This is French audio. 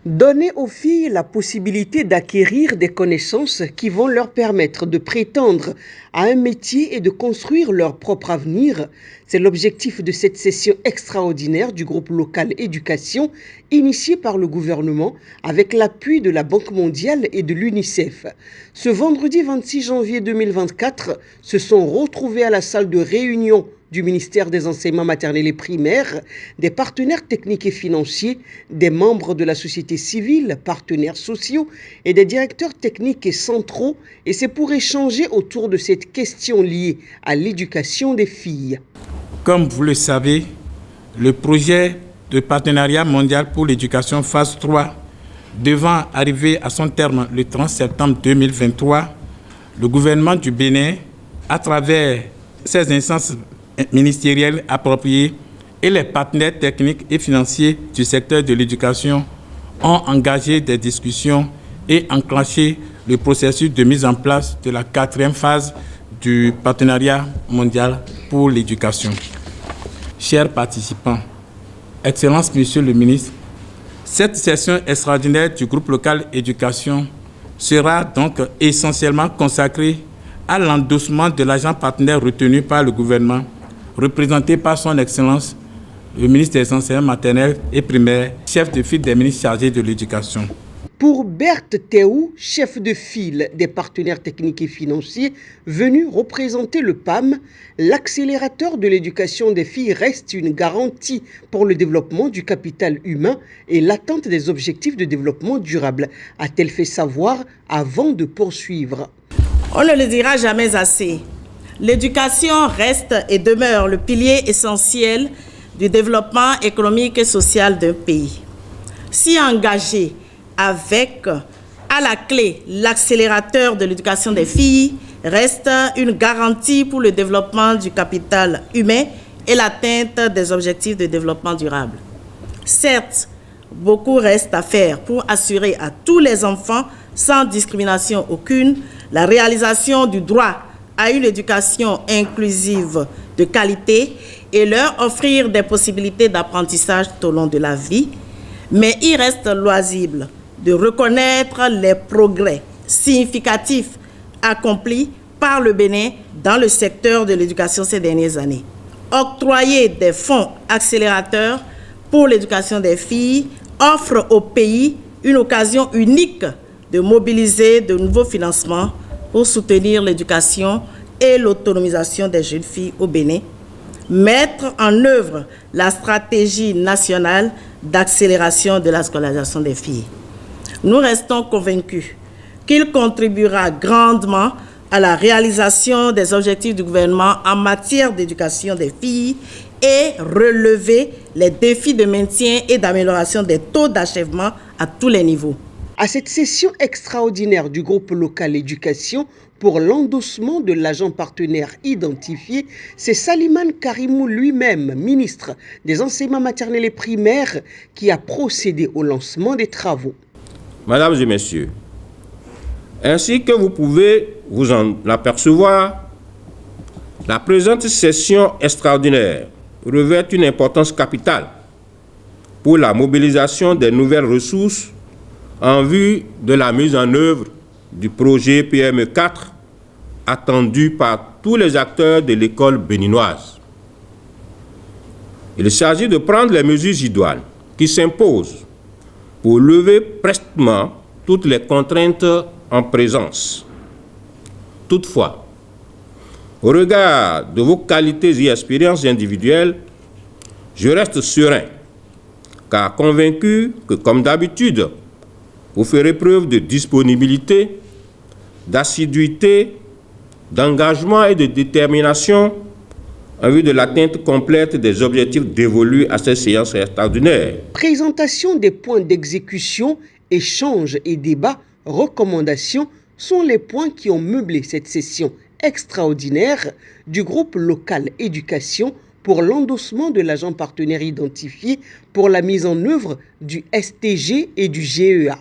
Donner aux filles la possibilité d'acquérir des connaissances qui vont leur permettre de prétendre à un métier et de construire leur propre avenir, c'est l'objectif de cette session extraordinaire du groupe local éducation initiée par le gouvernement avec l'appui de la Banque mondiale et de l'UNICEF. Ce vendredi 26 janvier 2024, se sont retrouvés à la salle de réunion du ministère des enseignements maternels et primaires, des partenaires techniques et financiers, des membres de la société civile, partenaires sociaux et des directeurs techniques et centraux, et c'est pour échanger autour de cette question liée à l'éducation des filles. Comme vous le savez, le projet de partenariat mondial pour l'éducation phase 3 devant arriver à son terme le 30 septembre 2023, le gouvernement du Bénin, à travers ses instances ministériels appropriés et les partenaires techniques et financiers du secteur de l'éducation ont engagé des discussions et enclenché le processus de mise en place de la 4e phase du partenariat mondial pour l'éducation. Chers participants, Excellence Monsieur le ministre, cette session extraordinaire du groupe local éducation sera donc essentiellement consacrée à l'endossement de l'agent partenaire retenu par le gouvernement, représenté par son Excellence, le ministre des Enseignements maternels et primaires, chef de file des ministres chargés de l'éducation. Pour Berthe Théou, chef de file des partenaires techniques et financiers, venu représenter le PAM, l'accélérateur de l'éducation des filles reste une garantie pour le développement du capital humain et l'atteinte des objectifs de développement durable, a-t-elle fait savoir avant de poursuivre. On ne le dira jamais assez. L'éducation reste et demeure le pilier essentiel du développement économique et social d'un pays. Si engagé avec, à la clé, l'accélérateur de l'éducation des filles, reste une garantie pour le développement du capital humain et l'atteinte des objectifs de développement durable. Certes, beaucoup reste à faire pour assurer à tous les enfants, sans discrimination aucune, la réalisation du droit à une éducation inclusive de qualité et leur offrir des possibilités d'apprentissage tout au long de la vie, mais il reste loisible de reconnaître les progrès significatifs accomplis par le Bénin dans le secteur de l'éducation ces dernières années. Octroyer des fonds accélérateurs pour l'éducation des filles offre au pays une occasion unique de mobiliser de nouveaux financements pour soutenir l'éducation et l'autonomisation des jeunes filles au Bénin, mettre en œuvre la stratégie nationale d'accélération de la scolarisation des filles. Nous restons convaincus qu'il contribuera grandement à la réalisation des objectifs du gouvernement en matière d'éducation des filles et relever les défis de maintien et d'amélioration des taux d'achèvement à tous les niveaux. À cette session extraordinaire du groupe local éducation pour l'endossement de l'agent partenaire identifié, c'est Salimane Karimou lui-même, ministre des enseignements maternels et primaires, qui a procédé au lancement des travaux. Mesdames et messieurs, ainsi que vous pouvez vous en apercevoir, la présente session extraordinaire revêt une importance capitale pour la mobilisation des nouvelles ressources en vue de la mise en œuvre du projet PME4 attendu par tous les acteurs de l'école béninoise. Il s'agit de prendre les mesures idoines qui s'imposent pour lever prestement toutes les contraintes en présence. Toutefois, au regard de vos qualités et expériences individuelles, je reste serein, car convaincu que, comme d'habitude, vous ferez preuve de disponibilité, d'assiduité, d'engagement et de détermination en vue de l'atteinte complète des objectifs dévolus à cette séance extraordinaire. Présentation des points d'exécution, échanges et débats, recommandations sont les points qui ont meublé cette session extraordinaire du groupe local éducation pour l'endossement de l'agent partenaire identifié pour la mise en œuvre du STG et du GEA.